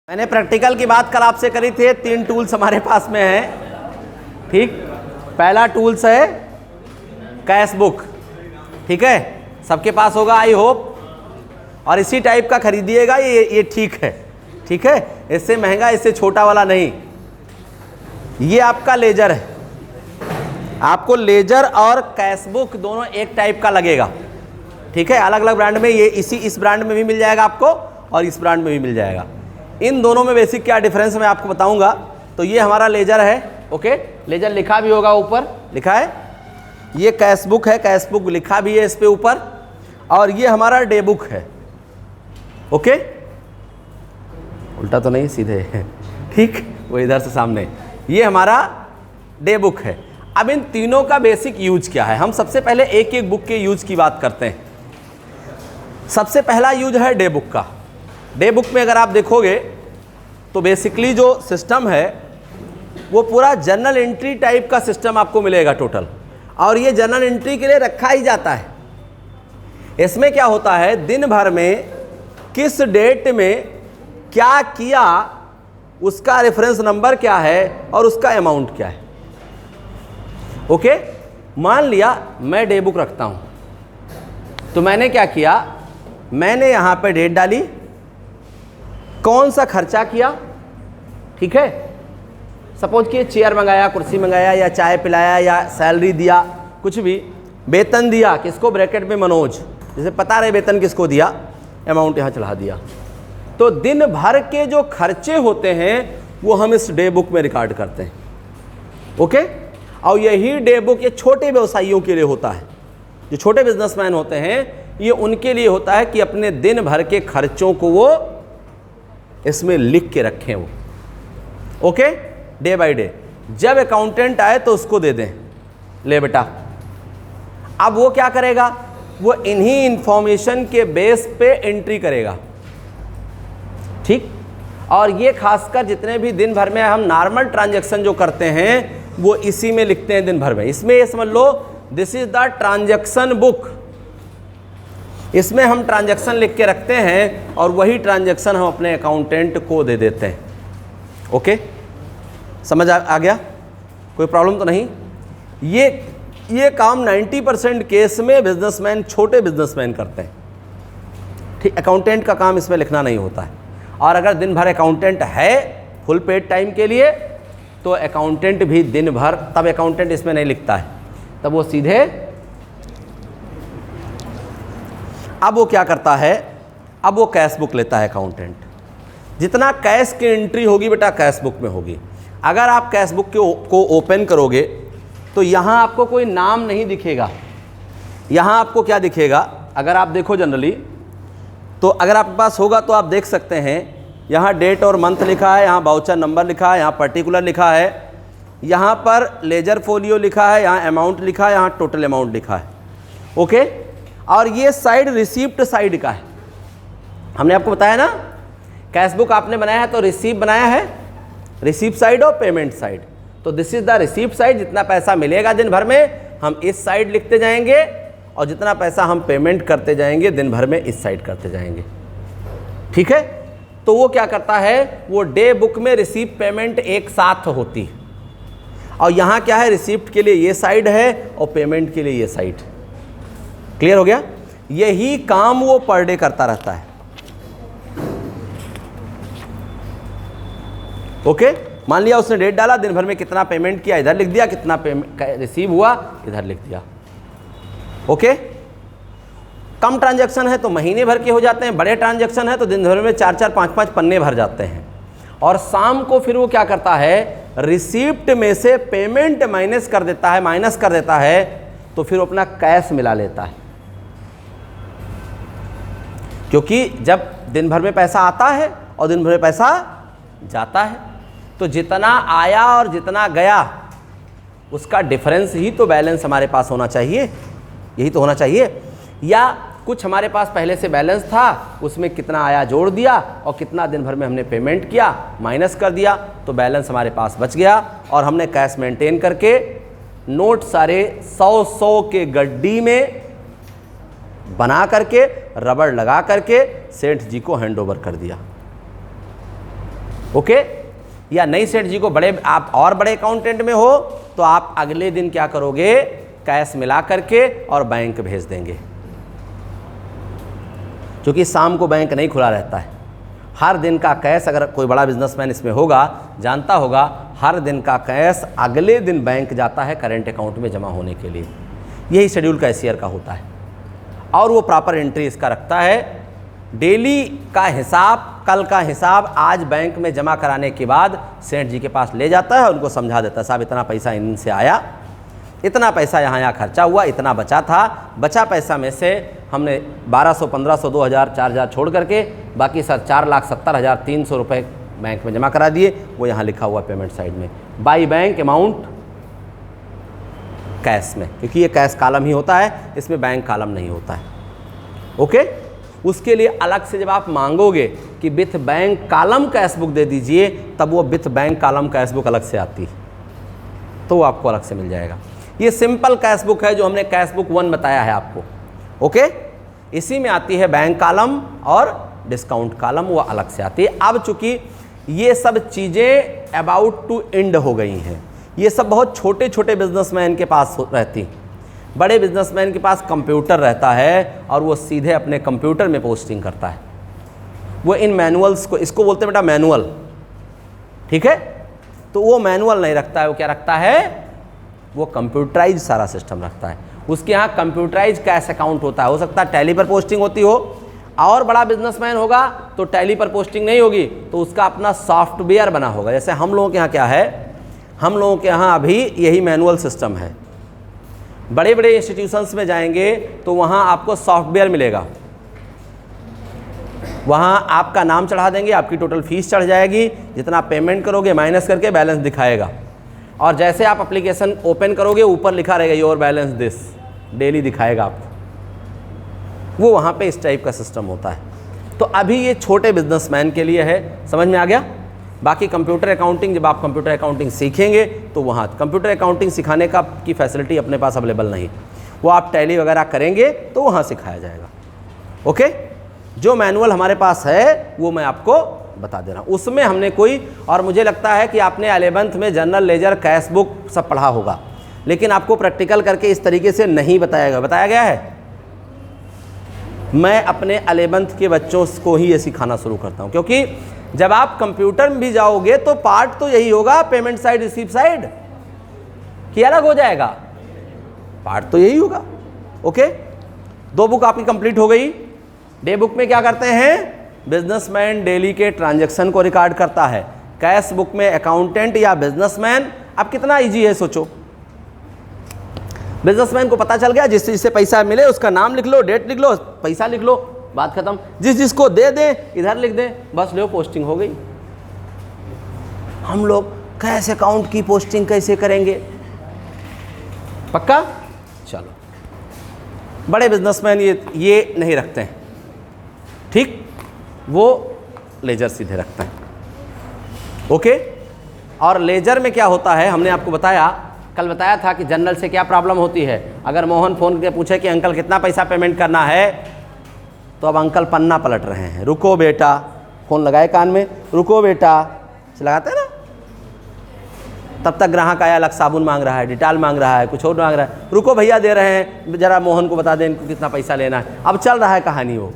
मैंने प्रैक्टिकल की बात कल आपसे करी थी। 3 टूल्स हमारे पास में हैं, ठीक। पहला टूल्स है कैश बुक, ठीक है, सबके पास होगा आई होप, और इसी टाइप का खरीदिएगा। ये ठीक है, ठीक है, इससे महंगा, इससे छोटा वाला नहीं। ये आपका लेजर है, आपको लेजर और कैश बुक दोनों एक टाइप का लगेगा, ठीक है। अलग अलग ब्रांड में, ये इस ब्रांड में भी मिल जाएगा आपको और इस ब्रांड में भी मिल जाएगा। इन दोनों में बेसिक क्या डिफरेंस मैं आपको बताऊंगा। तो ये हमारा लेजर है, ओके, लेजर लिखा भी होगा, ऊपर लिखा है। ये कैश बुक है, कैश बुक लिखा भी है इस पे ऊपर। और ये हमारा डे बुक है, ओके, उल्टा तो नहीं, सीधे ठीक, वो इधर से सामने। ये हमारा डे बुक है। अब इन तीनों का बेसिक यूज क्या है, हम सबसे पहले एक एक बुक के यूज की बात करते हैं। सबसे पहला यूज है डे बुक का। डे बुक में अगर आप देखोगे तो बेसिकली जो सिस्टम है वो पूरा जर्नल एंट्री टाइप का सिस्टम आपको मिलेगा टोटल, और ये जर्नल एंट्री के लिए रखा ही जाता है। इसमें क्या होता है, दिन भर में किस डेट में क्या किया, उसका रेफरेंस नंबर क्या है और उसका अमाउंट क्या है, ओके। मान लिया मैं डे बुक रखता हूं, तो मैंने क्या किया, मैंने यहां पे डेट डाली, कौन सा खर्चा किया, ठीक है। सपोज कि चेयर मंगाया, कुर्सी मंगाया, या चाय पिलाया, या सैलरी दिया, कुछ भी, वेतन दिया किसको, ब्रैकेट में मनोज, जैसे पता रहे वेतन किसको दिया, अमाउंट यहाँ चढ़ा दिया। तो दिन भर के जो खर्चे होते हैं वो हम इस डे बुक में रिकॉर्ड करते हैं, ओके। और यही डे बुक ये छोटे व्यवसायियों के लिए होता है, जो छोटे बिजनेसमैन होते हैं, ये उनके लिए होता है कि अपने दिन भर के खर्चों को वो इसमें लिख के रखें वो, ओके, डे बाय डे। जब अकाउंटेंट आए तो उसको दे दें, ले बेटा। अब वो क्या करेगा, वो इन्हीं इंफॉर्मेशन के बेस पे एंट्री करेगा, ठीक। और ये खासकर जितने भी दिन भर में हम नॉर्मल ट्रांजैक्शन जो करते हैं वो इसी में लिखते हैं दिन भर में। इसमें ये समझ लो, this is the transaction book. इसमें हम ट्रांजैक्शन लिख के रखते हैं और वही ट्रांजैक्शन हम अपने अकाउंटेंट को दे देते हैं, ओके। समझ आ गया, कोई प्रॉब्लम तो नहीं। ये काम 90% केस में बिजनेसमैन, छोटे बिजनेसमैन करते हैं, ठीक। अकाउंटेंट का काम इसमें लिखना नहीं होता है। और अगर दिन भर अकाउंटेंट है फुल पेड टाइम के लिए, तो अकाउंटेंट भी दिन भर, तब अकाउंटेंट इसमें नहीं लिखता है, तब वो सीधे, अब वो क्या करता है, अब वो कैश बुक लेता है अकाउंटेंट। जितना कैश की एंट्री होगी बेटा कैश बुक में होगी। अगर आप कैश बुक को ओपन करोगे तो यहाँ आपको कोई नाम नहीं दिखेगा। यहाँ आपको क्या दिखेगा, अगर आप देखो जनरली, तो अगर आपके पास होगा तो आप देख सकते हैं, यहाँ डेट और मंथ लिखा है, यहाँ वाउचर नंबर लिखा है, यहाँ पर्टिकुलर लिखा है, यहाँ पर लेजर फोलियो लिखा है, यहाँ अमाउंट लिखा है, यहाँ टोटल अमाउंट लिखा है, ओके। और ये साइड रिसीप्ट साइड का है। हमने आपको बताया ना, कैश बुक आपने बनाया है तो रिसीप्ट बनाया है, रिसीप्ट साइड और पेमेंट साइड। तो this is the receipt side, जितना पैसा मिलेगा दिन भर में हम इस साइड लिखते जाएंगे, और जितना पैसा हम पेमेंट करते जाएंगे दिन भर में इस साइड करते जाएंगे, ठीक है। तो वो क्या करता है, वो डे बुक में रिसीप्ट पेमेंट एक साथ होती है, और यहाँ क्या है, रिसीप्ट के लिए ये साइड है और पेमेंट के लिए ये साइड। क्लियर हो गया। यही काम वो पर डे करता रहता है, ओके। मान लिया उसने डेट डाला, दिन भर में कितना पेमेंट किया इधर लिख दिया, कितना पेमेंट रिसीव हुआ इधर लिख दिया, ओके। कम ट्रांजैक्शन है तो महीने भर के हो जाते हैं, बड़े ट्रांजैक्शन है तो दिन भर में 4-4, 5-5 पन्ने भर जाते हैं। और शाम को फिर वो क्या करता है, रिसीप्ट में से पेमेंट माइनस कर देता है, तो फिर अपना कैश मिला लेता है। क्योंकि जब दिन भर में पैसा आता है और दिन भर में पैसा जाता है, तो जितना आया और जितना गया उसका डिफरेंस ही तो बैलेंस हमारे पास होना चाहिए, यही तो होना चाहिए। या कुछ हमारे पास पहले से बैलेंस था, उसमें कितना आया जोड़ दिया और कितना दिन भर में हमने पेमेंट किया माइनस कर दिया, तो बैलेंस हमारे पास बच गया। और हमने कैश मेंटेन करके नोट सारे 100 के गड्डी में बना करके, रबड़ लगा करके सेठ जी को हैंड ओवर कर दिया। ओके। या नहीं सेठ जी को बड़े, आप और बड़े अकाउंटेंट में हो तो आप अगले दिन क्या करोगे, कैश मिला करके और बैंक भेज देंगे, क्योंकि शाम को बैंक नहीं खुला रहता है। हर दिन का कैश, अगर कोई बड़ा बिजनेसमैन इसमें होगा, जानता होगा, हर दिन का कैश अगले दिन बैंक जाता है करेंट अकाउंट में जमा होने के लिए। यही शेड्यूल कैशियर का होता है और वो प्रॉपर एंट्री इसका रखता है। डेली का हिसाब, कल का हिसाब आज बैंक में जमा कराने के बाद सेठ जी के पास ले जाता है, उनको समझा देता है, साहब इतना पैसा इनसे आया, इतना पैसा यहाँ खर्चा हुआ, इतना बचा था, बचा पैसा में से हमने 1200, 1500, 2000, 4000 छोड़ करके बाकी सर 4,70,300 रुपये बैंक में जमा करा दिए। वो यहाँ लिखा हुआ पेमेंट साइड में, बाई बैंक अमाउंट कैश में, क्योंकि ये कैश कॉलम ही होता है, इसमें बैंक कॉलम नहीं होता है। ओके। उसके लिए अलग से जब आप मांगोगे कि with bank column cash book दे दीजिए, तब वो with bank column cash book अलग से आती है, तो वो आपको अलग से मिल जाएगा। ये सिंपल कैश बुक है जो हमने कैश बुक 1 बताया है आपको। ओके। इसी में आती है बैंक कॉलम और डिस्काउंट कॉलम, वो अलग से आती है। अब चूंकि ये सब चीज़ें अबाउट टू एंड हो गई हैं, ये सब बहुत छोटे छोटे बिजनेसमैन के पास रहती। बड़े बिजनेसमैन के पास कंप्यूटर रहता है और वो सीधे अपने कंप्यूटर में पोस्टिंग करता है। वो इन मैनुअल्स को, इसको बोलते हैं बेटा मैनुअल, ठीक है। तो वो मैनुअल नहीं रखता है, वो क्या रखता है, वो कंप्यूटराइज सारा सिस्टम रखता है। उसके यहाँ कंप्यूटराइज कैश अकाउंट होता है। हो सकता है टैली पर पोस्टिंग होती हो, और बड़ा बिजनेसमैन होगा तो टैली पर पोस्टिंग नहीं होगी, तो उसका अपना सॉफ्टवेयर बना होगा। जैसे हम लोगों के यहाँ क्या है, हम लोगों के यहाँ अभी यही मैनुअल सिस्टम है। बड़े बड़े इंस्टीट्यूशंस में जाएंगे तो वहाँ आपको सॉफ्टवेयर मिलेगा, वहाँ आपका नाम चढ़ा देंगे, आपकी टोटल फीस चढ़ जाएगी, जितना पेमेंट करोगे माइनस करके बैलेंस दिखाएगा, और जैसे आप एप्लीकेशन ओपन करोगे ऊपर लिखा रहेगा योर बैलेंस दिस, डेली दिखाएगा आपको। वो वहाँ पे इस टाइप का सिस्टम होता है। तो अभी ये छोटे बिजनेसमैन के लिए है, समझ में आ गया। बाकी कंप्यूटर अकाउंटिंग, जब आप कंप्यूटर अकाउंटिंग सीखेंगे तो वहाँ कंप्यूटर अकाउंटिंग सिखाने का की फैसिलिटी अपने पास अवेलेबल नहीं, वो आप टैली वगैरह करेंगे तो वहाँ सिखाया जाएगा। ओके। जो मैनुअल हमारे पास है वो मैं आपको बता दे रहा हूँ। उसमें हमने कोई, और मुझे लगता है कि आपने 11th में जनरल लेजर, कैश बुक सब पढ़ा होगा, लेकिन आपको प्रैक्टिकल करके इस तरीके से नहीं बताया गया है। मैं अपने 11th के बच्चों को ही ये सिखाना शुरू करता हूँ, क्योंकि जब आप कंप्यूटर में भी जाओगे तो पार्ट तो यही होगा, पेमेंट साइड रिसीव साइड कि अलग हो जाएगा, पार्ट तो यही होगा। ओके। 2 बुक आपकी कंप्लीट हो गई। डे बुक में क्या करते हैं, बिजनेसमैन डेली के ट्रांजैक्शन को रिकॉर्ड करता है। कैश बुक में अकाउंटेंट या बिजनेसमैन, अब कितना इजी है सोचो, बिजनेसमैन को पता चल गया जिस चीज से पैसा मिले उसका नाम लिख लो, डेट लिख लो, पैसा लिख लो, बात खत्म। जिस जिसको दे दे इधर लिख दे, बस लो पोस्टिंग हो गई। हम लोग कैश अकाउंट की पोस्टिंग कैसे करेंगे, पक्का? चलो, बड़े बिजनेसमैन ये नहीं रखते हैं, ठीक, वो लेजर सीधे रखते हैं। ओके। और लेजर में क्या होता है, हमने आपको बताया, कल बताया था कि जनरल से क्या प्रॉब्लम होती है। अगर मोहन फ़ोन करके पूछे कि अंकल कितना पैसा पेमेंट करना है, तो अब अंकल पन्ना पलट रहे हैं, रुको बेटा, फ़ोन लगाए कान में, रुको बेटा से लगाते हैं ना, तब तक ग्राहक आया, अलग साबुन मांग रहा है, डिटॉल मांग रहा है, कुछ और मांग रहा है, रुको भैया दे रहे हैं, जरा मोहन को बता दें इनको कितना पैसा लेना है। अब चल रहा है कहानी, वो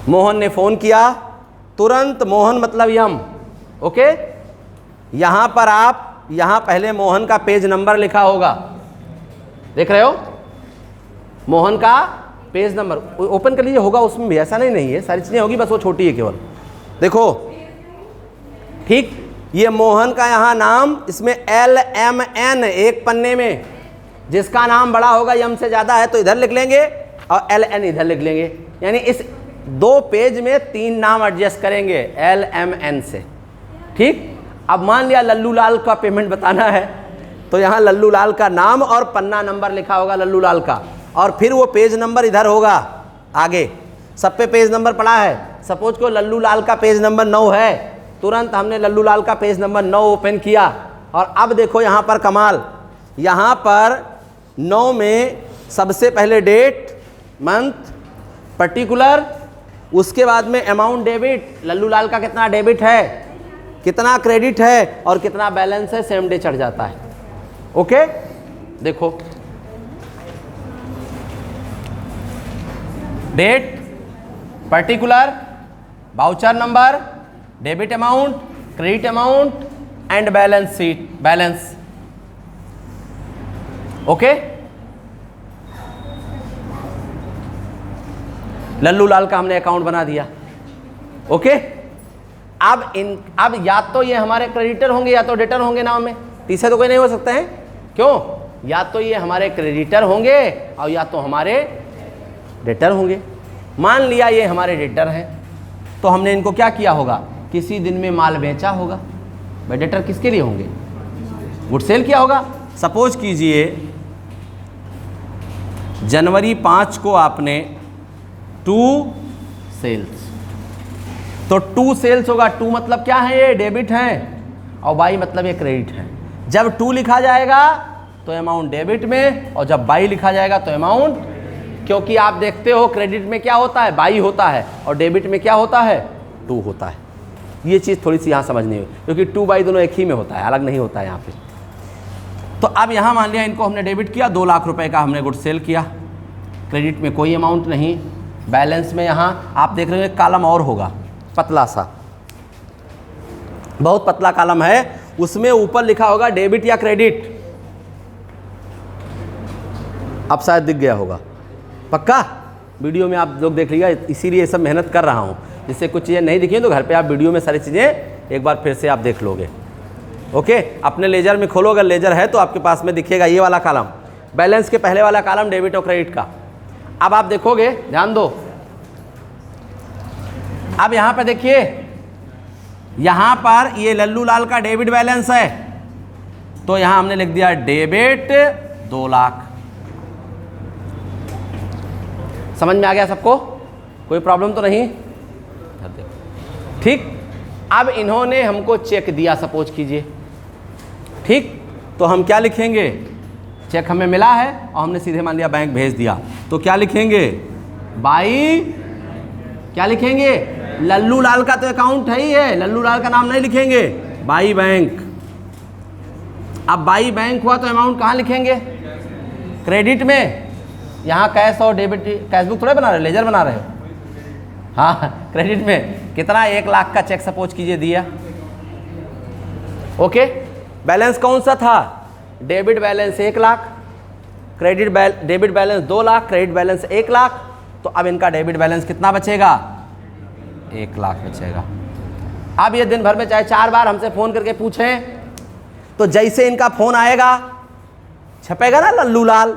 मोहन ने फ़ोन किया, तुरंत मोहन मतलब यम। ओके। यहाँ पर आप, यहाँ पहले मोहन का पेज नंबर लिखा होगा, देख रहे हो, मोहन का पेज नंबर ओपन कर लीजिए, होगा उसमें भी, ऐसा नहीं है, सारी चीज़ें होगी, बस वो छोटी है केवल, देखो, ठीक। ये मोहन का यहाँ नाम, इसमें LMN एक पन्ने में, जिसका नाम बड़ा होगा, यम से ज़्यादा है तो इधर लिख लेंगे और LN इधर लिख लेंगे, यानी इस 2 पेज में 3 नाम एडजस्ट करेंगे LMN से, ठीक। अब मान लिया लल्लू लाल का पेमेंट बताना है, तो यहाँ लल्लू लाल का नाम और पन्ना नंबर लिखा होगा लल्लू लाल का, और फिर वो पेज नंबर इधर होगा आगे, सब पे पेज नंबर पड़ा है। सपोज को लल्लू लाल का पेज नंबर 9 है, तुरंत हमने लल्लू लाल का पेज नंबर 9 ओपन किया, और अब देखो यहाँ पर कमाल, यहाँ पर 9 में सबसे पहले डेट, मंथ, पर्टिकुलर, उसके बाद में अमाउंट डेबिट, लल्लू लाल का कितना डेबिट है, कितना क्रेडिट है और कितना बैलेंस है, सेम डे चढ़ जाता है। ओके, देखो date, particular, voucher number, debit amount, credit amount and balance sheet, balance. Okay, Lallu Lal का हमने अकाउंट बना दिया। ओके, अब या तो ये हमारे क्रेडिटर होंगे या तो डेटर होंगे नाम में, तीसरे तो कोई नहीं हो सकते हैं। क्यों? या तो ये हमारे क्रेडिटर होंगे और या तो हमारे डेटर होंगे। मान लिया ये हमारे डेटर हैं, तो हमने इनको क्या किया होगा, किसी दिन में माल बेचा होगा। भाई डेटर किसके लिए होंगे, गुड सेल किया होगा। सपोज कीजिए जनवरी 5 को आपने 2 सेल्स, तो 2 सेल्स होगा। 2 मतलब क्या है, ये डेबिट है और बाई मतलब ये क्रेडिट है। जब 2 लिखा जाएगा तो अमाउंट डेबिट में और जब बाई लिखा जाएगा तो अमाउंट, क्योंकि आप देखते हो क्रेडिट में क्या होता है, बाई होता है और डेबिट में क्या होता है, 2 होता है। ये चीज़ थोड़ी सी यहाँ समझनी है, क्योंकि 2 बाई दोनों एक ही में होता है, अलग नहीं होता है यहाँ पे। तो अब यहाँ मान लिया इनको हमने डेबिट किया, 2 लाख रुपए का हमने गुड सेल किया, क्रेडिट में कोई अमाउंट नहीं, बैलेंस में यहाँ आप देख रहे हो एक कॉलम और होगा, पतला सा, बहुत पतला कॉलम है, उसमें ऊपर लिखा होगा डेबिट या क्रेडिट। अब शायद दिख गया होगा, पक्का वीडियो में आप लोग देख लीजिएगा, इसीलिए ये सब मेहनत कर रहा हूँ, जिससे कुछ चीज़ें नहीं दिखी तो घर पे आप वीडियो में सारी चीज़ें एक बार फिर से आप देख लोगे। ओके, अपने लेजर में खोलो, अगर लेजर है तो आपके पास में दिखेगा ये वाला कॉलम, बैलेंस के पहले वाला कॉलम डेबिट और क्रेडिट का। अब आप देखोगे, ध्यान दो, अब यहाँ पे देखिए, यहाँ पर ये लल्लू लाल का डेबिट बैलेंस है, तो यहाँ हमने लिख दिया डेबिट 2 लाख। समझ में आ गया सबको, कोई प्रॉब्लम तो नहीं? ठीक, अब इन्होंने हमको चेक दिया, सपोज कीजिए, ठीक, तो हम क्या लिखेंगे, चेक हमें मिला है और हमने सीधे मान लिया बैंक भेज दिया, तो क्या लिखेंगे, बाई, क्या लिखेंगे, लल्लू लाल का तो अकाउंट है ही है, लल्लू लाल का नाम नहीं लिखेंगे, बाई बैंक। अब बाई बैंक हुआ तो अमाउंट कहाँ लिखेंगे, क्रेडिट में। यहाँ कैश और डेबिट, कैश बुक थोड़े बना रहे हो, लेजर बना रहे हो, हाँ, क्रेडिट में कितना, 1 लाख का चेक सपोज कीजिए दिया। ओके, बैलेंस कौन सा था, debit balance 1 lakh, debit balance 2 lakh, credit balance 1 lakh, तो अब इनका डेबिट बैलेंस कितना बचेगा, 1 लाख बचेगा। अब ये दिन भर में चाहे 4 बार हमसे फ़ोन करके पूछें, तो जैसे इनका फ़ोन आएगा छपेगा ना लल्लू लाल,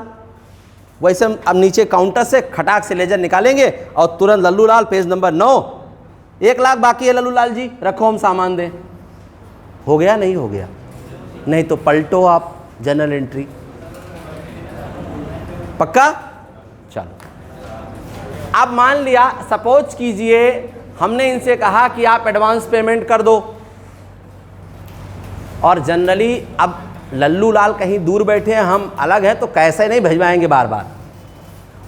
वैसे हम अब नीचे काउंटर से खटाक से लेजर निकालेंगे और तुरंत लल्लू लाल पेज नंबर 9, 1 लाख बाकी है लल्लू लाल जी, रखो हम सामान दें। हो गया, नहीं हो गया? नहीं तो पलटो आप जनरल एंट्री, पक्का? चलो, अब मान लिया, सपोज कीजिए हमने इनसे कहा कि आप एडवांस पेमेंट कर दो, और जनरली अब लल्लू लाल कहीं दूर बैठे हैं, हम अलग हैं, तो कैसे नहीं भिजवाएंगे बार बार।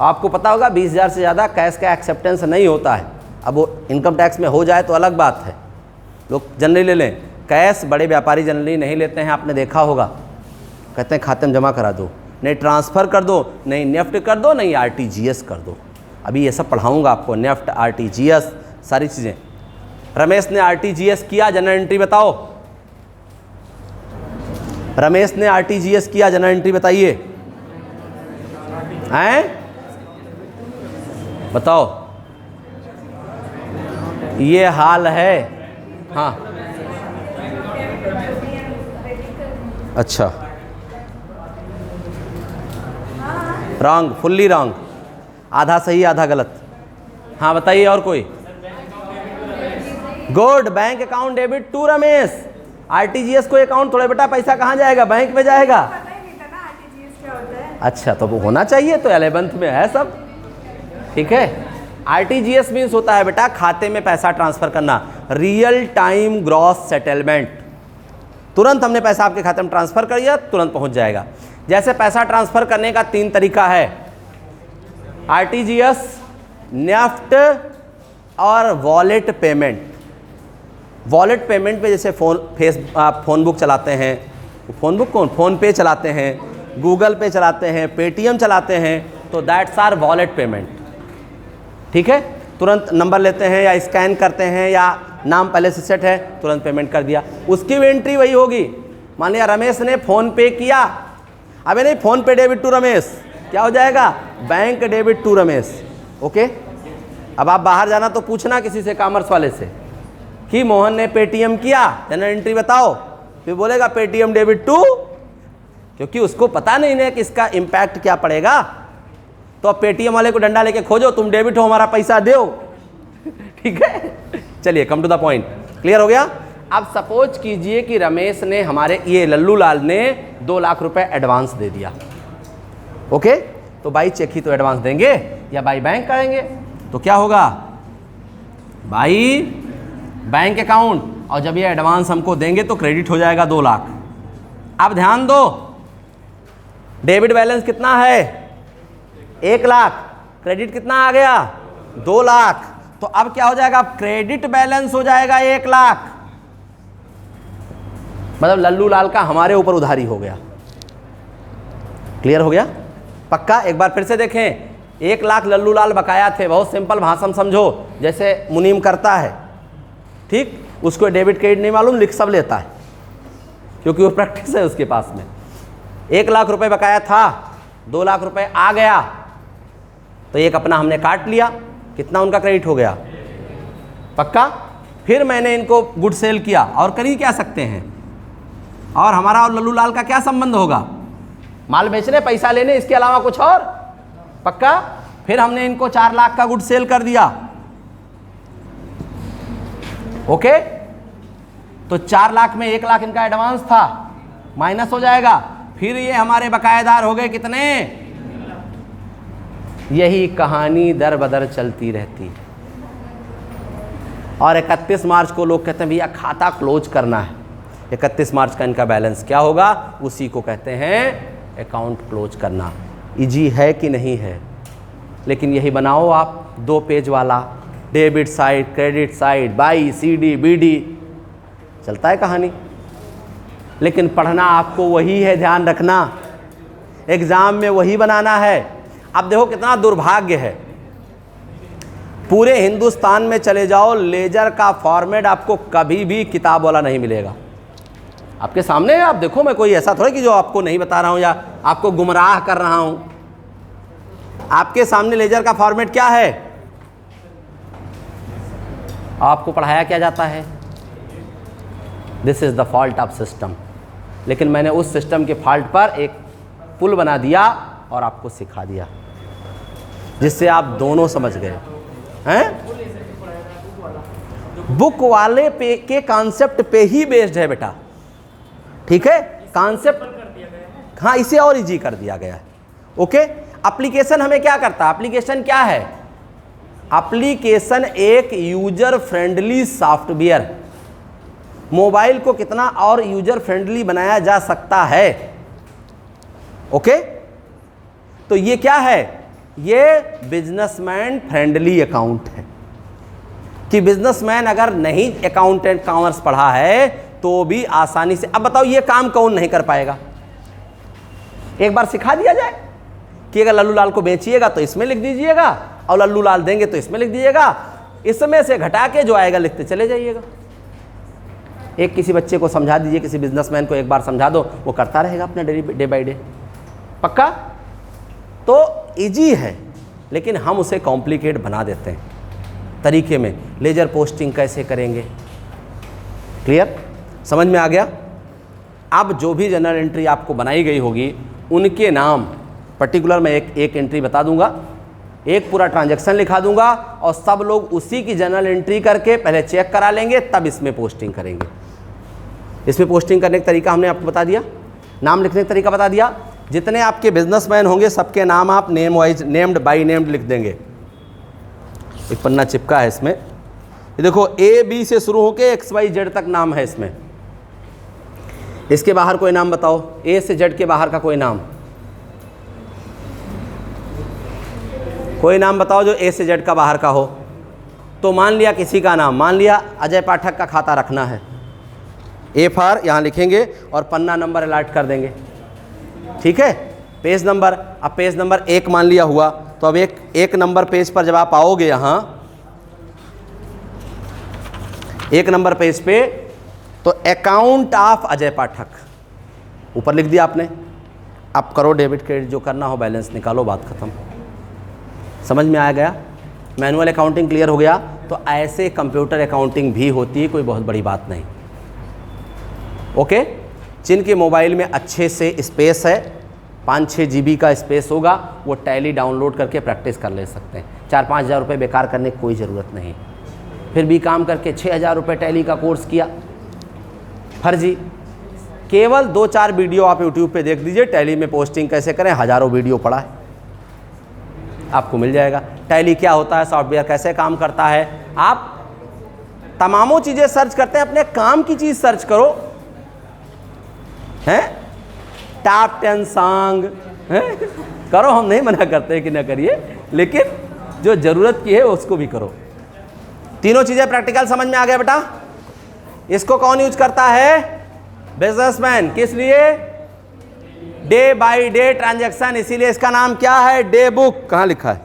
आपको पता होगा 20,000 से ज़्यादा कैश का एक्सेप्टेंस नहीं होता है। अब वो इनकम टैक्स में हो जाए तो अलग बात है, लोग जनरली ले लें, कैश बड़े व्यापारी जनरली नहीं लेते हैं, आपने देखा होगा, कहते हैं खाते में जमा करा दो, नहीं ट्रांसफ़र कर दो, नहीं नेफ्ट कर दो, नहीं RTGS कर दो। अभी ये सब पढ़ाऊँगा आपको, नेफ्ट, RTGS, सारी चीज़ें। रमेश ने RTGS किया, जनरल एंट्री बताओ। रमेश ने RTGS किया, जनरल एंट्री बताइए, हैं? बताओ, ये हाल है। हाँ, अच्छा, रॉन्ग, फुल्ली रॉन्ग, आधा सही आधा गलत। हाँ बताइए, और कोई? Good, bank account debit to Ramesh. RTGS को अकाउंट थोड़े, बेटा पैसा कहाँ जाएगा, बैंक में जाएगा। अच्छा, तो वो होना चाहिए, तो 11th में है सब, ठीक है। RTGS मीन्स होता है बेटा खाते में पैसा ट्रांसफ़र करना, रियल टाइम ग्रॉस सेटलमेंट। तुरंत हमने पैसा आपके खाते में ट्रांसफ़र कर दिया, तुरंत पहुंच जाएगा। जैसे पैसा ट्रांसफ़र करने का 3 तरीका है, RTGS, नेफ्ट और वॉलेट पेमेंट। वॉलेट पेमेंट पे जैसे फ़ोन बुक चलाते हैं, फ़ोन बुक कौन, फ़ोन पे चलाते हैं, गूगल पे चलाते हैं, पेटीएम चलाते हैं, तो दैट्स आर वॉलेट पेमेंट। ठीक है, तुरंत नंबर लेते हैं या स्कैन करते हैं या नाम पहले से सेट है, तुरंत पेमेंट कर दिया, उसकी भी एंट्री वही होगी। मान लिया रमेश ने फ़ोन पे किया, अबे नहीं, फ़ोन पे डेबिट टू रमेश, क्या हो जाएगा, bank debit to Ramesh. Okay, अब आप बाहर जाना तो पूछना किसी से, कॉमर्स वाले से, कि मोहन ने पेटीएम किया, जनरल एंट्री बताओ, फिर बोलेगा पेटीएम डेबिट टू, क्योंकि उसको पता नहीं है कि इसका इम्पैक्ट क्या पड़ेगा। तो अब पेटीएम वाले को डंडा लेके खोजो, तुम डेबिट हो, हमारा पैसा दो। ठीक है, चलिए come to the point, clear हो गया। अब सपोज कीजिए कि रमेश ने, हमारे ये लल्लू लाल ने 2 लाख रुपए एडवांस दे दिया। ओके, तो बाई चेक ही तो एडवांस देंगे या बाई बैंक करेंगे, तो क्या होगा, बाई बैंक अकाउंट, और जब ये एडवांस हमको देंगे तो क्रेडिट हो जाएगा 2 लाख। अब ध्यान दो, डेबिट बैलेंस कितना है, 1 लाख, क्रेडिट कितना आ गया, 2 लाख, तो अब क्या हो जाएगा, क्रेडिट बैलेंस हो जाएगा 1 लाख, मतलब लल्लू लाल का हमारे ऊपर उधारी हो गया। क्लियर हो गया, पक्का। एक बार फिर से देखें, 1 लाख लल्लू लाल बकाया थे, बहुत सिंपल भाषा समझो, जैसे मुनीम करता है, ठीक, उसको डेबिट क्रेडिट नहीं मालूम, लिख सब लेता है, क्योंकि वो प्रैक्टिस है उसके पास में। 1 लाख रुपए बकाया था, 2 लाख रुपए आ गया, तो एक अपना हमने काट लिया, कितना उनका क्रेडिट हो गया, पक्का। फिर मैंने इनको गुड सेल किया, और कर ही क्या सकते हैं, और हमारा और लल्लू लाल का क्या संबंध होगा, माल बेचने, पैसा लेने, इसके अलावा कुछ और, पक्का। फिर हमने इनको 4 लाख का गुड सेल कर दिया। ओके, तो 4 लाख में 1 लाख इनका एडवांस था, माइनस हो जाएगा, फिर ये हमारे बकायेदार हो गए कितने, यही कहानी दर बदर चलती रहती है। और 31 मार्च को लोग कहते हैं भैया खाता क्लोज करना है, 31 मार्च का इनका बैलेंस क्या होगा, उसी को कहते हैं अकाउंट क्लोज करना। इजी है कि नहीं है, लेकिन यही बनाओ आप 2 पेज वाला, debit side, credit side, by CD BD, चलता है कहानी। लेकिन पढ़ना आपको वही है, ध्यान रखना, एग्जाम में वही बनाना है। अब देखो कितना दुर्भाग्य है, पूरे हिंदुस्तान में चले जाओ, लेजर का फॉर्मेट आपको कभी भी किताब वाला नहीं मिलेगा। आपके सामने है, आप देखो, मैं कोई ऐसा थोड़ा कि जो आपको नहीं बता रहा हूं या आपको गुमराह कर रहा हूं। आपके सामने लेजर का फॉर्मेट क्या है, आपको पढ़ाया क्या जाता है, this is the fault of system. लेकिन मैंने उस सिस्टम के फॉल्ट पर एक पुल बना दिया और आपको सिखा दिया, जिससे आप दोनों समझ गए हैं। बुक वाले पे के कॉन्सेप्ट पे ही बेस्ड है बेटा, ठीक है, कॉन्सेप्ट, हाँ, इसे और इजी कर दिया गया है। ओके, एप्लीकेशन हमें क्या करता है, एप्लीकेशन क्या है, एप्लीकेशन एक यूजर फ्रेंडली सॉफ्टवेयर, मोबाइल को कितना और यूजर फ्रेंडली बनाया जा सकता है। ओके, तो ये क्या है, ये बिजनेसमैन फ्रेंडली अकाउंट है, कि बिजनेसमैन अगर नहीं अकाउंटेंट कॉमर्स पढ़ा है तो भी आसानी से, अब बताओ ये काम कौन नहीं कर पाएगा। एक बार सिखा दिया जाए कि अगर लल्लू लाल को बेचिएगा तो इसमें लिख दीजिएगा, और लल्लू लाल देंगे तो इसमें लिख दीजिएगा, इसमें से घटा के जो आएगा लिखते चले जाइएगा। एक किसी बच्चे को समझा दीजिए, किसी बिजनेसमैन को एक बार समझा दो, वो करता रहेगा अपना डे बाई डे, पक्का। तो इजी है, लेकिन हम उसे कॉम्प्लिकेट बना देते हैं तरीके में। लेजर पोस्टिंग कैसे करेंगे, क्लियर, समझ में आ गया। अब जो भी जनरल एंट्री आपको बनाई गई होगी, उनके नाम पर्टिकुलर मैं एक एंट्री बता दूंगा, एक पूरा ट्रांजैक्शन लिखा दूंगा, और सब लोग उसी की जनरल एंट्री करके पहले चेक करा लेंगे, तब इसमें पोस्टिंग करेंगे। इसमें पोस्टिंग करने का तरीका हमने आपको बता दिया, नाम लिखने का तरीका बता दिया। जितने आपके बिजनेसमैन होंगे सबके नाम आप name wise, named by named लिख देंगे। एक पन्ना चिपका है इसमें, ये देखो AB से शुरू होके XYZ तक नाम है इसमें। इसके बाहर कोई नाम बताओ, A से Z के बाहर का कोई नाम, कोई नाम बताओ जो A से Z का बाहर का हो। तो मान लिया किसी का नाम, मान लिया अजय पाठक का खाता रखना है, ए फॉर यहाँ लिखेंगे और पन्ना नंबर अलर्ट कर देंगे, ठीक है। पेज नंबर, अब पेज नंबर 1 मान लिया हुआ, तो अब एक नंबर पेज पर जब आप आओगे, यहाँ 1 नंबर पेज पे, तो अकाउंट ऑफ अजय पाठक ऊपर लिख दिया आपने। अब करो डेबिट क्रेडिट जो करना हो, बैलेंस निकालो, बात खत्म। समझ में आ गया? मैनुअल अकाउंटिंग क्लियर हो गया। तो ऐसे कंप्यूटर अकाउंटिंग भी होती है, कोई बहुत बड़ी बात नहीं। ओके, जिनके मोबाइल में अच्छे से स्पेस है, 5-6 GB का स्पेस होगा, वो टैली डाउनलोड करके प्रैक्टिस कर ले सकते हैं। 4-5 हज़ार रुपये बेकार करने की कोई ज़रूरत नहीं। फिर भी काम करके 6,000 रुपये टैली का कोर्स किया, फर्जी। केवल 2-4 वीडियो आप यूट्यूब पे देख लीजिए, टैली में पोस्टिंग कैसे करें, हज़ारों वीडियो पड़ा है, आपको मिल जाएगा। टैली क्या होता है, सॉफ्टवेयर कैसे काम करता है, आप तमामों चीज़ें सर्च करते हैं, अपने काम की चीज़ सर्च करो, हैं, टॉप 10 सॉन्ग करो, हम नहीं मना करते कि ना करिए, लेकिन जो ज़रूरत की है उसको भी करो। तीनों चीज़ें प्रैक्टिकल समझ में आ गया बेटा। इसको कौन यूज करता है? बिजनेसमैन। किस लिए? डे बाय डे ट्रांजैक्शन, इसीलिए इसका नाम क्या है? Day book. कहाँ लिखा है?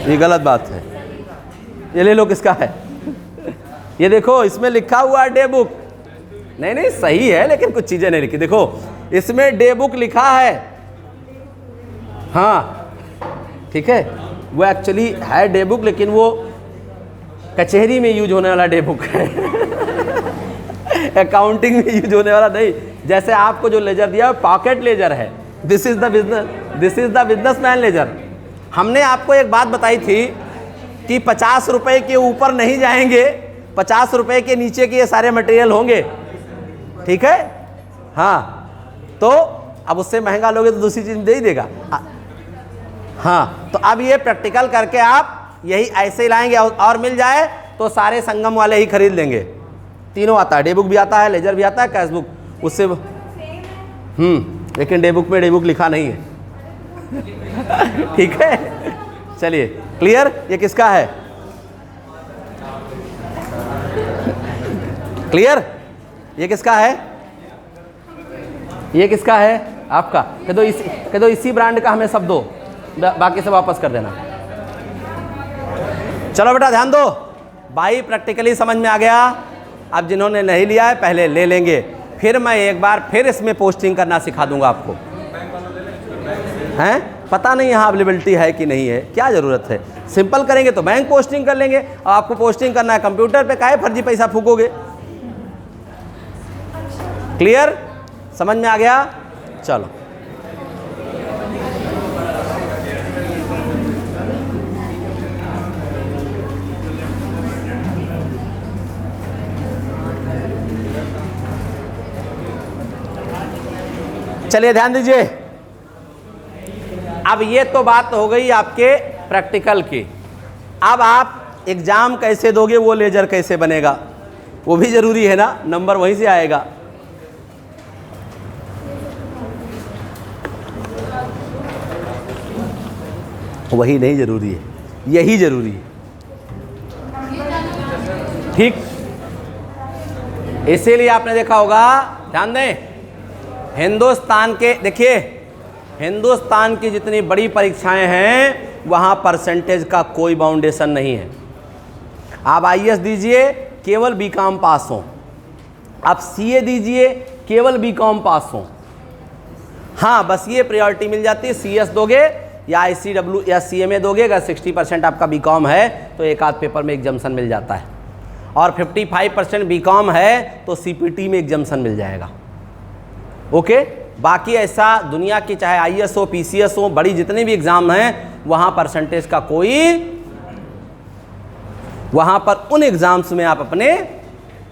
ये गलत बात है, ये ले लो, किसका है? ये देखो, इसमें लिखा हुआ है डे बुक। नहीं सही है, लेकिन कुछ चीजें नहीं लिखी। देखो इसमें डे बुक लिखा है, हाँ ठीक है, वो एक्चुअली है डे बुक, लेकिन वो कचहरी में यूज होने वाला डे बुक है अकाउंटिंग में यूज होने वाला नहीं। जैसे आपको जो लेजर दिया है पॉकेट लेजर है, this is the businessman ledger. हमने आपको एक बात बताई थी कि 50 रुपए के ऊपर नहीं जाएंगे, 50 रुपए के नीचे के ये सारे मटेरियल होंगे, ठीक है। हाँ, तो अब उससे महंगा लोगे तो दूसरी चीज दे ही देगा। हाँ, तो अब ये प्रैक्टिकल करके आप यही ऐसे ही लाएंगे, और मिल जाए तो सारे संगम वाले ही खरीद लेंगे। तीनों आता है, डे बुक भी आता है, लेजर भी आता है, कैश बुक उससे। लेकिन डे बुक में डे बुक लिखा नहीं है ठीक है, चलिए क्लियर। ये किसका है? क्लियर? ये किसका है? ये किसका है? आपका। कह दो इसी ब्रांड का हमें सब दो, बाकी सब वापस कर देना। चलो बेटा ध्यान दो, भाई प्रैक्टिकली समझ में आ गया। अब जिन्होंने नहीं लिया है पहले ले लेंगे, फिर मैं एक बार फिर इसमें पोस्टिंग करना सिखा दूंगा आपको। हैं, पता नहीं यहाँ अवेलेबिलिटी है कि नहीं है, क्या ज़रूरत है, सिंपल करेंगे तो बैंक पोस्टिंग कर लेंगे। और आपको पोस्टिंग करना है कंप्यूटर पे, काहे फर्जी पैसा फूकोगे। क्लियर? समझ में आ गया? चलो चलिए ध्यान दीजिए। अब ये तो बात हो गई आपके प्रैक्टिकल की। अब आप एग्जाम कैसे दोगे, वो लेजर कैसे बनेगा, वो भी जरूरी है ना, नंबर वहीं से आएगा। वही नहीं जरूरी है, यही जरूरी है, ठीक। इसीलिए आपने देखा होगा, ध्यान दें, हिंदुस्तान के, देखिए हिंदुस्तान की जितनी बड़ी परीक्षाएं हैं वहां परसेंटेज का कोई बाउंडेशन नहीं है। आप आईएएस दीजिए केवल बीकॉम पास हो, आप सीए दीजिए केवल बीकॉम पास हो। हाँ, बस ये प्रायोरिटी मिल जाती है, सीएस दोगे या आईसीडब्ल्यू या सीएमए दोगे, अगर 60% आपका बीकॉम है तो एक आध पेपर में एग्जाम्शन मिल जाता है, और 55% बीकॉम है तो सीपीटी में एग्जाम्शन मिल जाएगा। ओके, बाकी ऐसा दुनिया की चाहे आईएएस हो, पीसीएस हो, बड़ी जितने भी एग्जाम हैं वहां परसेंटेज का कोई, वहां पर उन एग्जाम्स में आप अपने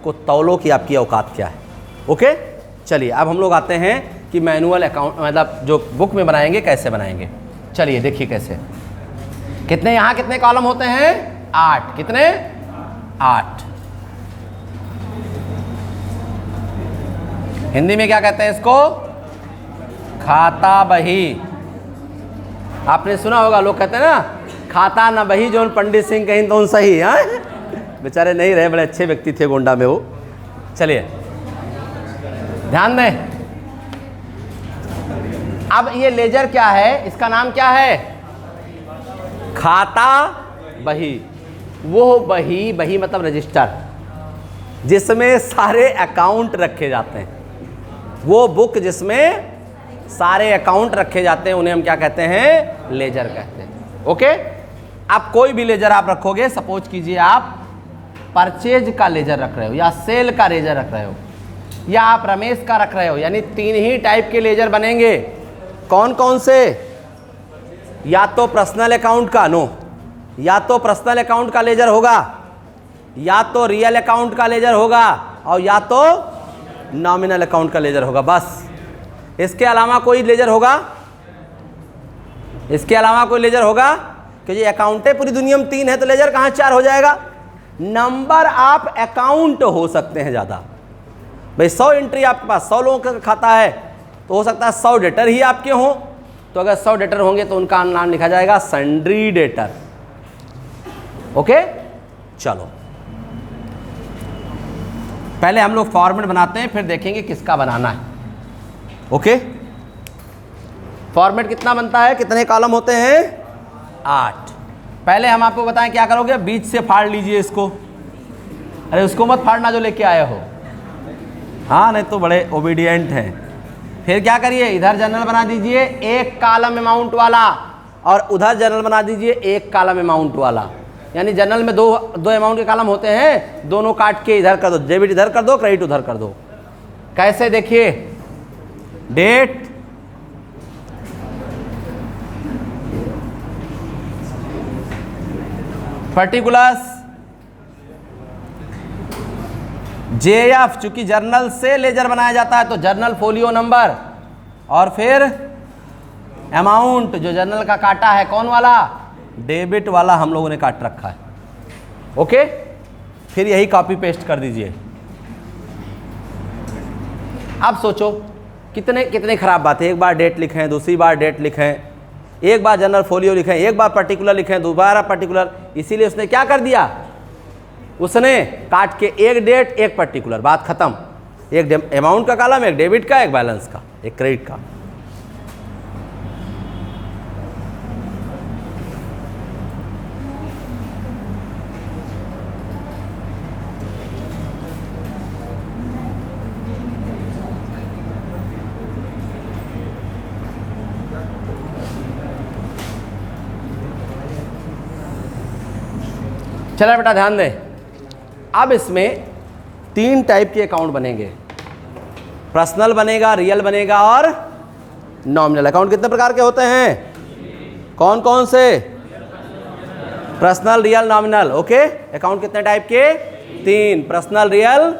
को तौलो कि आपकी औकात क्या है। ओके, चलिए अब हम लोग आते हैं कि मैनुअल अकाउंट मतलब जो बुक में बनाएंगे कैसे बनाएंगे। चलिए देखिए कैसे। कितने यहाँ कितने कॉलम होते हैं? 8। कितने? 8। हिंदी में क्या कहते हैं इसको? खाता बही। आपने सुना होगा, लोग कहते हैं ना खाता न बही जोन पंडित सिंह कहीं तो सही। हाँ बेचारे नहीं रहे, बड़े अच्छे व्यक्ति थे गोंडा में वो। चलिए ध्यान दें। अब ये लेजर क्या है, इसका नाम क्या है? खाता बही। वो बही, बही मतलब रजिस्टर, जिसमें सारे अकाउंट रखे जाते हैं। वो बुक जिसमें सारे अकाउंट रखे जाते हैं उन्हें हम क्या कहते हैं? लेजर कहते हैं। ओके, अब कोई भी लेजर आप रखोगे, सपोज कीजिए आप परचेज का लेजर रख रहे हो, या सेल का लेजर रख रहे हो, या आप रमेश का रख रहे हो, यानी 3 ही टाइप के लेजर बनेंगे। कौन कौन से? या तो पर्सनल अकाउंट का, नो, या तो पर्सनल अकाउंट का लेजर होगा, या तो रियल अकाउंट का लेजर होगा, और या तो नॉमिनल अकाउंट का लेजर होगा। बस इसके अलावा कोई लेजर होगा? इसके अलावा कोई लेजर होगा? क्योंकि अकाउंटें पूरी दुनिया में 3 है तो लेजर कहाँ 4 हो जाएगा? नंबर आप अकाउंट हो सकते हैं ज़्यादा। भाई 100 एंट्री आपके पास, 100 लोगों का खाता है, तो हो सकता है 100 डेटर ही आपके हों। तो अगर 100 डेटर होंगे तो उनका नाम लिखा जाएगा सन्ड्री डेटर। ओके, चलो पहले हम लोग फॉर्मेट बनाते हैं, फिर देखेंगे किसका बनाना है। ओके, फॉर्मेट कितना बनता है, कितने कॉलम होते हैं? 8। पहले हम आपको बताएं क्या करोगे, बीच से फाड़ लीजिए इसको। अरे उसको मत फाड़ना जो लेके आए हो, हाँ नहीं तो बड़े ओबीडियंट हैं। फिर क्या करिए, इधर जनरल बना दीजिए 1 कॉलम अमाउंट वाला, और उधर जनरल बना दीजिए 1 कॉलम अमाउंट वाला। यानी जनरल में दो अमाउंट के कॉलम होते हैं, दोनों काट के इधर कर दो, डेबिट इधर कर दो, क्रेडिट उधर कर दो। कैसे? देखिए, डेट, पर्टिकुलर्स, जेएफ, चूंकि जर्नल से लेजर बनाया जाता है तो जर्नल फोलियो नंबर, और फिर अमाउंट जो जर्नल का काटा है, कौन वाला? डेबिट वाला हम लोगों ने काट रखा है। ओके, फिर यही कॉपी पेस्ट कर दीजिए। अब सोचो कितने खराब बात है। एक बार डेट लिखें, दूसरी बार डेट लिखें, एक बार जनरल फोलियो लिखें, एक बार पर्टिकुलर लिखें, दोबारा पर्टिकुलर। इसीलिए उसने क्या कर दिया, उसने काट के एक डेट एक पर्टिकुलर, बात खत्म। एक अमाउंट का कॉलम, एक डेबिट का, एक बैलेंस का, एक क्रेडिट का। चला बेटा ध्यान दें। अब इसमें 3 टाइप के अकाउंट बनेंगे, पर्सनल बनेगा, रियल बनेगा, और नॉमिनल। अकाउंट कितने प्रकार के होते हैं? कौन कौन से? Personal, real, nominal. Okay, account कितने टाइप के? 3, पर्सनल, रियल,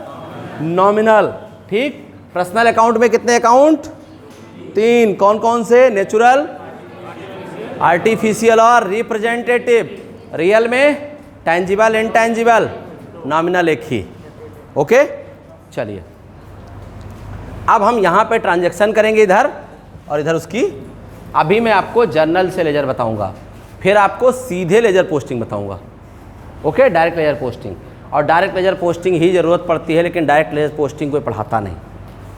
नॉमिनल। ठीक, पर्सनल अकाउंट में कितने अकाउंट? 3। कौन कौन से? नेचुरल, आर्टिफिशियल और रिप्रेजेंटेटिव। रियल में टेंजिबल, इनटेंजिबल, नॉमिनल एक ही। ओके, चलिए अब हम यहाँ पे ट्रांजैक्शन करेंगे इधर और इधर उसकी। अभी मैं आपको जर्नल से लेजर बताऊँगा, फिर आपको सीधे लेजर पोस्टिंग बताऊँगा। Okay, direct ledger posting. और डायरेक्ट लेजर पोस्टिंग ही ज़रूरत पड़ती है, लेकिन डायरेक्ट लेजर पोस्टिंग कोई पढ़ाता नहीं,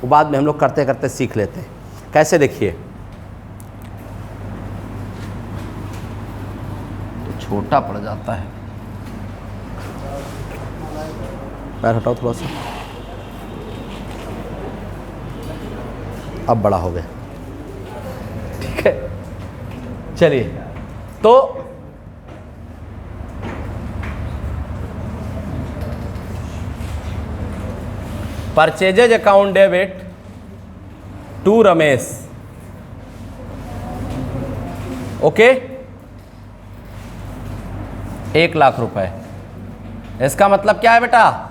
वो बाद में हम लोग करते करते सीख लेते हैं। कैसे? देखिए, तो छोटा पड़ जाता है, पैर हटाओ थोड़ा सा, अब बड़ा हो गया। ठीक है, चलिए तो purchases account debit to Ramesh. Okay, 1 lakh रुपए। इसका मतलब क्या है बेटा?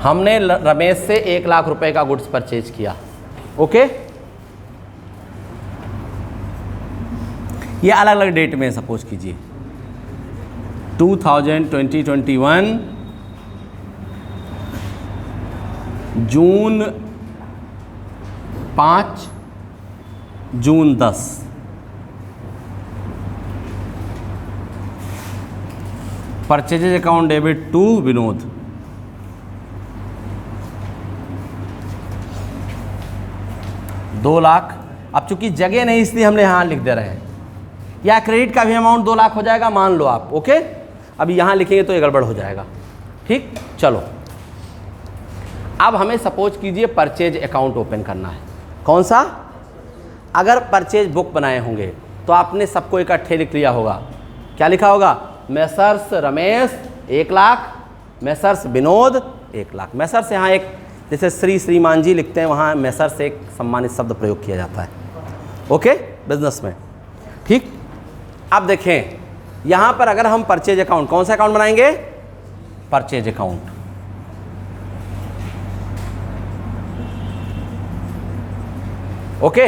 हमने रमेश से 1 लाख रुपए का गुड्स परचेज किया। ओके, ये अलग अलग डेट में सपोज कीजिए 2021 जून 5, जून 10। Purchases account debit to Vinod. ₹2,00,000। अब चूंकि जगह नहीं इसलिए हमने यहाँ लिख दे रहे हैं। या क्रेडिट का भी अमाउंट 2,00,000 हो जाएगा, मान लो आप। ओके, अब यहाँ लिखेंगे तो ये गड़बड़ हो जाएगा। ठीक, चलो अब हमें सपोज कीजिए परचेज अकाउंट ओपन करना है। कौन सा? अगर परचेज बुक बनाए होंगे तो आपने सबको इकट्ठे लिख लिया होगा। क्या लिखा होगा? Messrs Ramesh 1,00,000, Messrs Vinod 1,00,000। Messrs यहाँ एक जैसे श्रीमान जी लिखते हैं, वहाँ मैसर्स एक सम्मानित शब्द प्रयोग किया जाता है। ओके, बिजनेस में। ठीक, अब देखें यहाँ पर अगर हम परचेज अकाउंट, कौन सा अकाउंट बनाएंगे? Purchase account. ओके,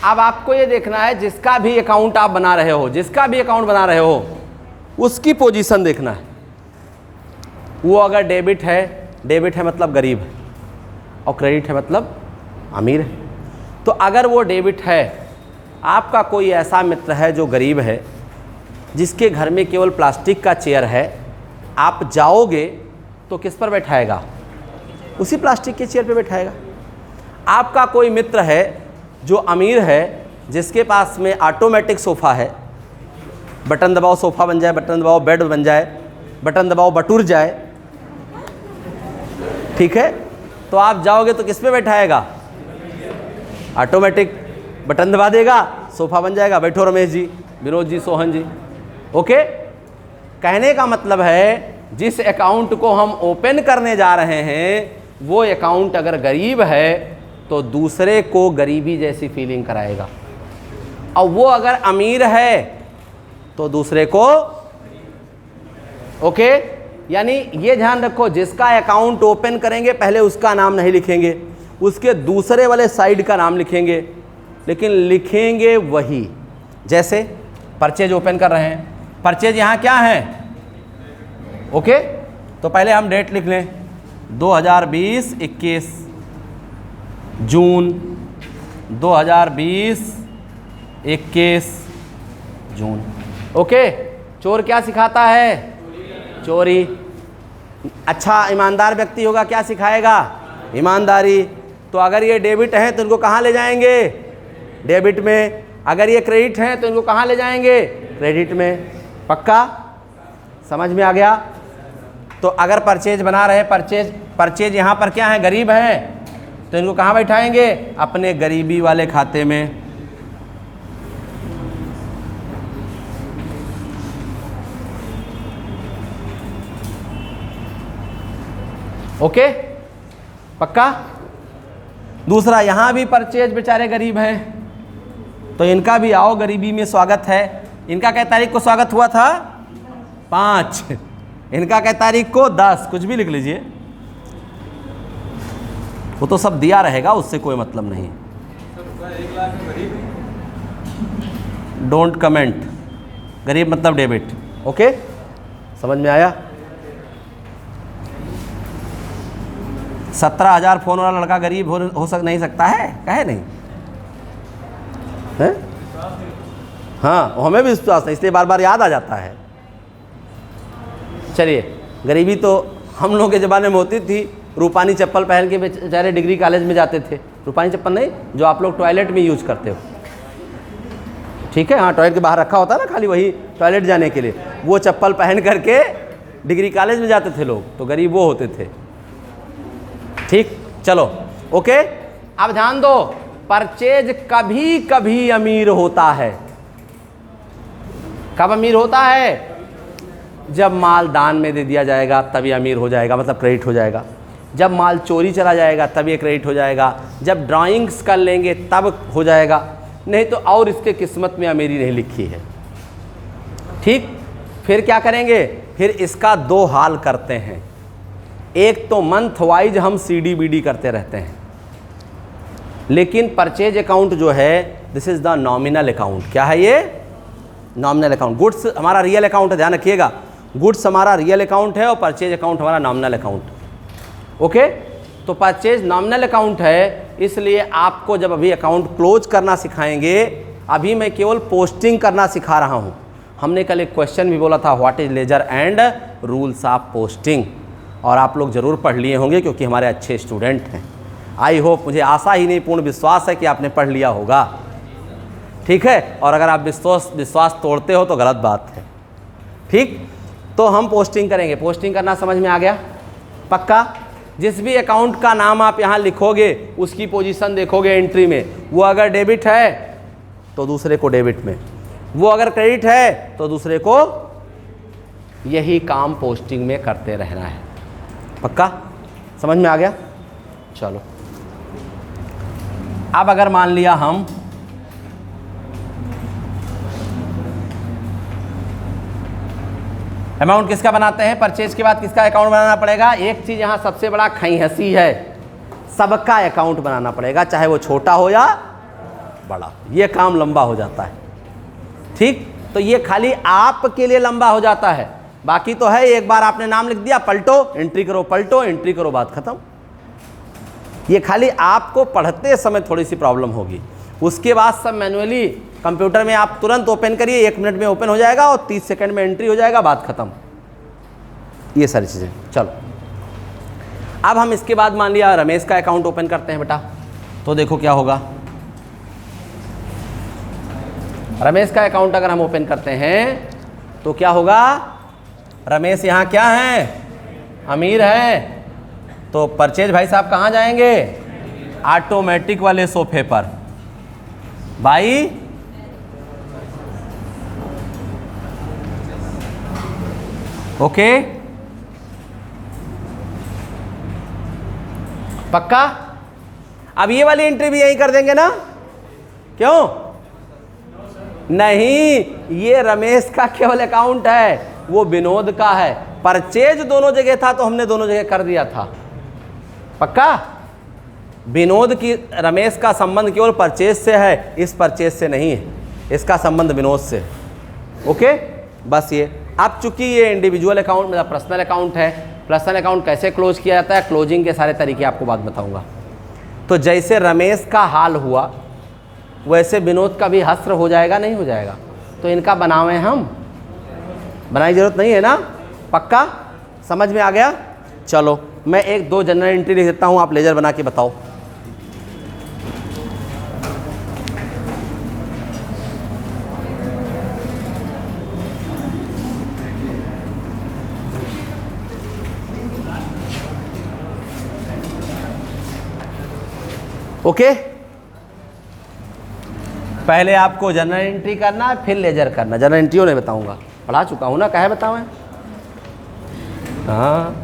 अब आपको ये देखना है जिसका भी अकाउंट आप बना रहे हो, जिसका भी अकाउंट बना रहे हो उसकी पोजीशन देखना है। वो अगर डेबिट है मतलब गरीब है, और क्रेडिट है मतलब अमीर है। तो अगर वो डेबिट है, आपका कोई ऐसा मित्र है जो गरीब है, जिसके घर में केवल प्लास्टिक का चेयर है, आप जाओगे तो किस पर बैठाएगा? उसी प्लास्टिक के चेयर पे बैठाएगा। आपका कोई मित्र है जो अमीर है, जिसके पास में ऑटोमेटिक सोफ़ा है, बटन दबाओ सोफ़ा बन जाए, बटन दबाओ बेड बन जाए, बटन दबाओ बटुर जाए। ठीक है, तो आप जाओगे तो किस पे बैठाएगा? ऑटोमेटिक, बटन दबा देगा, सोफ़ा बन जाएगा, बैठो रमेश जी, विनोद जी, सोहन जी। ओके, कहने का मतलब है जिस अकाउंट को हम ओपन करने जा रहे हैं वो अकाउंट अगर गरीब है तो दूसरे को गरीबी जैसी फीलिंग कराएगा, और वो अगर अमीर है तो दूसरे को। ओके, यानी ये ध्यान रखो, जिसका अकाउंट ओपन करेंगे पहले उसका नाम नहीं लिखेंगे, उसके दूसरे वाले साइड का नाम लिखेंगे, लेकिन लिखेंगे वही। जैसे परचेज ओपन कर रहे हैं, परचेज यहाँ क्या है? ओके, तो पहले हम डेट लिख लें 2020-21 जून, 2020-21 जून। ओके, चोर क्या सिखाता है? चोरी। अच्छा ईमानदार व्यक्ति होगा, क्या सिखाएगा? ईमानदारी। तो अगर ये डेबिट है तो इनको कहाँ ले जाएंगे? डेबिट में। अगर ये क्रेडिट है तो इनको कहाँ ले जाएंगे? क्रेडिट में। पक्का समझ में आ गया? तो अगर परचेज बना रहे, परचेज यहाँ पर क्या है? गरीब है, तो इनको कहाँ बैठाएंगे? अपने गरीबी वाले खाते में। ओके, पक्का? दूसरा, यहाँ भी परचेज बेचारे गरीब हैं, तो इनका भी आओ गरीबी में स्वागत है। इनका कै तारीख को स्वागत हुआ था? 5। इनका कै तारीख को? 10। कुछ भी लिख लीजिए, वो तो सब दिया रहेगा, उससे कोई मतलब नहीं। Don't comment. गरीब मतलब डेबिट। ओके, समझ में आया? 17,000 फोन वाला लड़का गरीब हो नहीं सकता है? कहे नहीं है? हाँ, हमें भी विश्वास नहीं, इसलिए बार बार याद आ जाता है। चलिए, गरीबी तो हम लोग के ज़माने में होती थी। रूपानी चप्पल पहन के बेचारे डिग्री कॉलेज में जाते थे। रूपानी चप्पल नहीं, जो आप लोग टॉयलेट में यूज़ करते हो। ठीक है, हाँ, टॉयलेट के बाहर रखा होता है ना, खाली वही टॉयलेट जाने के लिए। वो चप्पल पहन करके डिग्री कॉलेज में जाते थे लोग, तो गरीब वो होते थे। ठीक, चलो ओके। अब ध्यान दो, परचेज कभी कभी अमीर होता है। कब अमीर होता है? जब माल दान में दे दिया जाएगा तभी अमीर हो जाएगा, मतलब क्रेडिट हो जाएगा। जब माल चोरी चला जाएगा तब ये क्रेडिट हो जाएगा। जब ड्राइंग्स कर लेंगे तब हो जाएगा, नहीं तो और इसके किस्मत में अमीरी नहीं लिखी है। ठीक, फिर क्या करेंगे? फिर इसका 2 हाल करते हैं। एक तो मंथ वाइज हम CDBD करते रहते हैं, लेकिन परचेज अकाउंट जो है this is the nominal account. क्या है ये? Nominal account. गुड्स हमारा रियल अकाउंट है, ध्यान रखिएगा। गुड्स हमारा रियल अकाउंट है और परचेज अकाउंट हमारा नॉमिनल अकाउंट। ओके, तो परचेज नॉमिनल अकाउंट है, इसलिए आपको जब अभी अकाउंट क्लोज करना सिखाएंगे, अभी मैं केवल पोस्टिंग करना सिखा रहा हूँ। हमने कल एक क्वेश्चन भी बोला था, what is ledger and rules of posting, और आप लोग ज़रूर पढ़ लिए होंगे क्योंकि हमारे अच्छे स्टूडेंट हैं। आई होप, मुझे आशा ही नहीं पूर्ण विश्वास है कि आपने पढ़ लिया होगा। ठीक है, और अगर आप विश्वास तोड़ते हो तो गलत बात है। ठीक, तो हम पोस्टिंग करेंगे। पोस्टिंग करना समझ में आ गया? पक्का? जिस भी अकाउंट का नाम आप यहाँ लिखोगे उसकी पोजीशन देखोगे एंट्री में, वो अगर डेबिट है तो दूसरे को डेबिट में, वो अगर क्रेडिट है तो दूसरे को। यही काम पोस्टिंग में करते रहना है। पक्का? समझ में आ गया? चलो, अब अगर मान लिया हम अमाउंट किसका बनाते हैं, परचेज के बाद किसका अकाउंट बनाना पड़ेगा? एक चीज़ यहाँ सबसे बड़ा खईहसी है, सबका अकाउंट बनाना पड़ेगा, चाहे वो छोटा हो या बड़ा। ये काम लंबा हो जाता है। ठीक, तो ये खाली आपके लिए लंबा हो जाता है, बाकी तो है एक बार आपने नाम लिख दिया, पलटो एंट्री करो, पलटो एंट्री करो, बात खत्म। ये खाली आपको पढ़ते समय थोड़ी सी प्रॉब्लम होगी, उसके बाद सब मैनुअली कंप्यूटर में आप तुरंत ओपन करिए, 1 मिनट में ओपन हो जाएगा और 30 सेकंड में एंट्री हो जाएगा, बात खत्म। ये सारी चीज़ें। चलो, अब हम इसके बाद मान लिया रमेश का अकाउंट ओपन करते हैं बेटा, तो देखो क्या होगा। रमेश का अकाउंट अगर हम ओपन करते हैं तो क्या होगा? रमेश यहाँ क्या है? अमीर है, तो परचेज भाई साहब कहाँ जाएंगे? ऑटोमेटिक वाले सोफे पर। भाई ओके, पक्का? अब ये वाली एंट्री भी यही कर देंगे ना? क्यों नहीं, ये रमेश का केवल अकाउंट है, वो विनोद का है। परचेज दोनों जगह था तो हमने दोनों जगह कर दिया था। पक्का? विनोद की रमेश का संबंध केवल परचेज से है, इस परचेज से नहीं है, इसका संबंध विनोद से। ओके, बस ये। अब चूंकि ये इंडिविजुअल अकाउंट मेरा पर्सनल अकाउंट है, पर्सनल अकाउंट कैसे क्लोज किया जाता है, क्लोजिंग के सारे तरीके आपको बाद बताऊंगा। तो जैसे रमेश का हाल हुआ वैसे विनोद का भी हस्र हो जाएगा, नहीं हो जाएगा? तो इनका बनावे हम, बनाने की जरूरत नहीं है ना? पक्का? समझ में आ गया? चलो, मैं 1-2 जनरल एंट्री लिख देता हूँ, आप लेजर बना के बताओ। ओके, पहले आपको जनरल एंट्री करना है, फिर लेजर करना। जनरल एंट्रियों नहीं बताऊंगा, पढ़ा चुका हूं ना, काहे बताऊं? हाँ,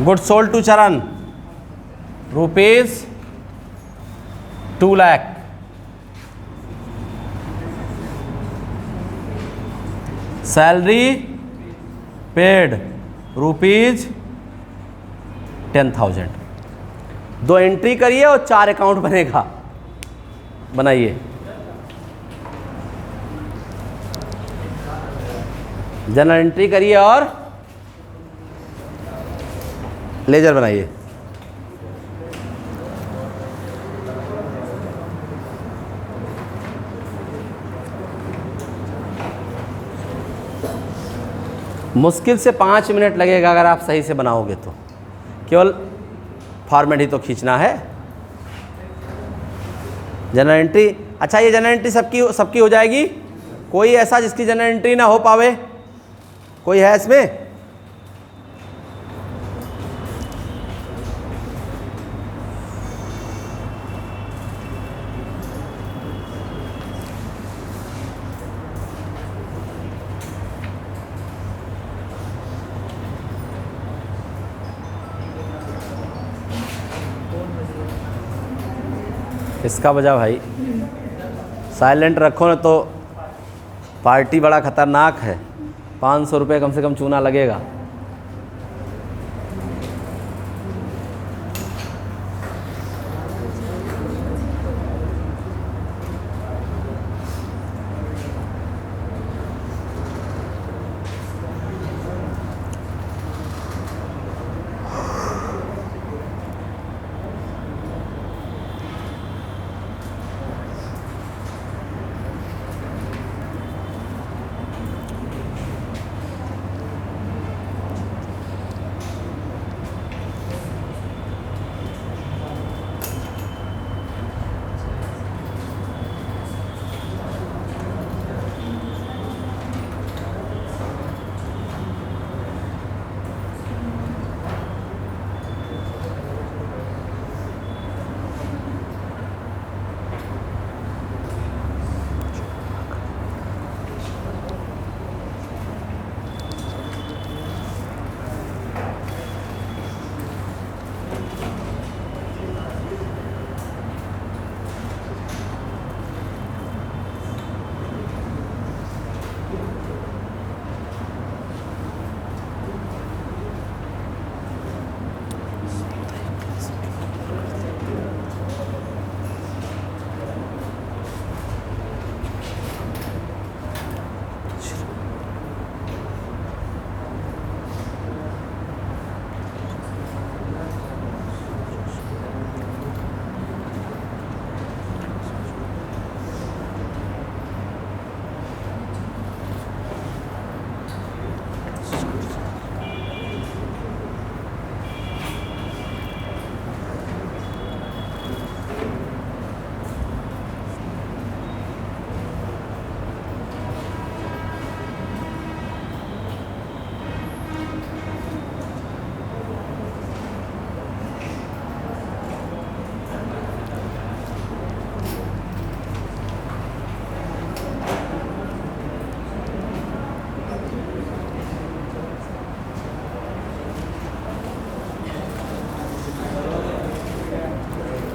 गुड सोल्ड टू चरण ₹2 लाख। Salary paid ₹10,000। 2 एंट्री करिए और 4 अकाउंट बनेगा, बनाइए। जनरल एंट्री करिए और लेजर बनाइए। मुश्किल से 5 मिनट लगेगा अगर आप सही से बनाओगे तो, केवल फॉर्मेट ही तो खींचना है। जनरल एंट्री, अच्छा ये जनरल एंट्री सबकी हो जाएगी? कोई ऐसा जिसकी जनरल एंट्री ना हो पावे? कोई है इसमें? इसका वजह भाई साइलेंट रखो ना तो पार्टी बड़ा ख़तरनाक है। 500 रुपये कम से कम चूना लगेगा।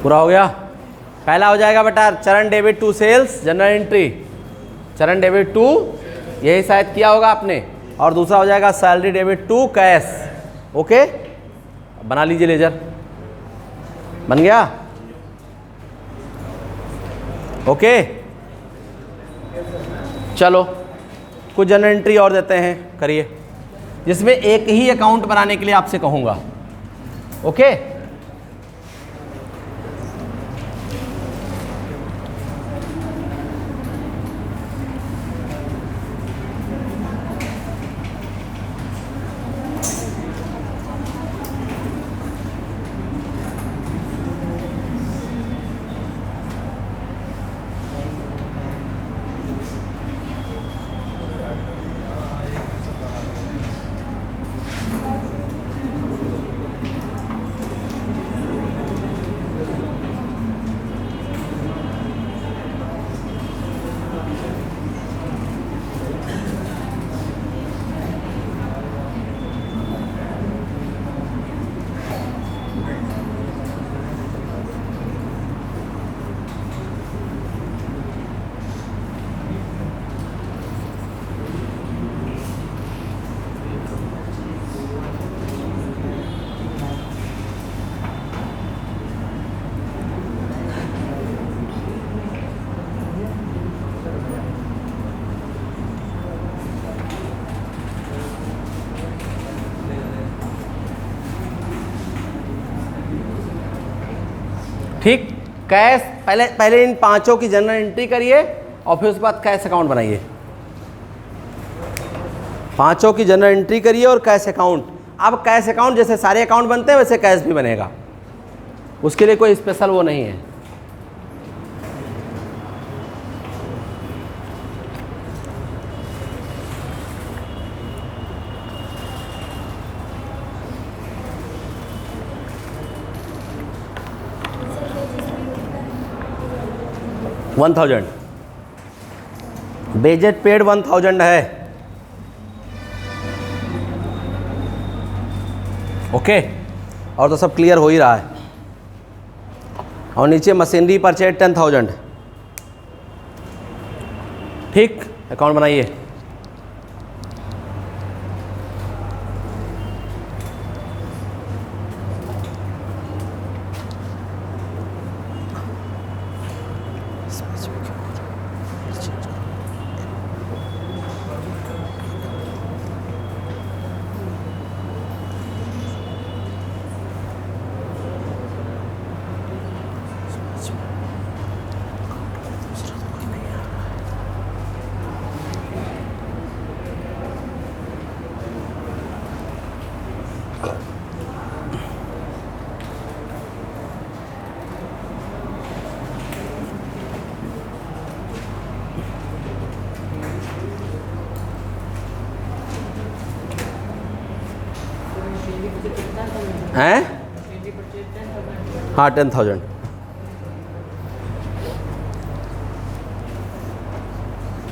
पूरा हो गया। पहला हो जाएगा बेटा Charan debit to sales journal entry, Charan debit to, यही शायद किया होगा आपने। और दूसरा हो जाएगा salary debit to cash. Okay, बना लीजिए लेजर, बन गया। ओके, चलो कुछ जनरल एंट्री और देते हैं, करिए, जिसमें एक ही अकाउंट बनाने के लिए आपसे कहूंगा। ओके, ठीक। कैश पहले इन पांचों की जनरल एंट्री करिए और फिर उसके बाद कैश अकाउंट बनाइए। पांचों की जनरल एंट्री करिए और कैश अकाउंट। अब कैश अकाउंट जैसे सारे अकाउंट बनते हैं वैसे कैश भी बनेगा, उसके लिए कोई स्पेशल वो नहीं है। $1000 बजट पेड 1000 है। ओके, और तो सब क्लियर हो ही रहा है। और नीचे मशीनरी परचेज 10,000। ठीक, अकाउंट बनाइए। हैं? हाँ 10,000।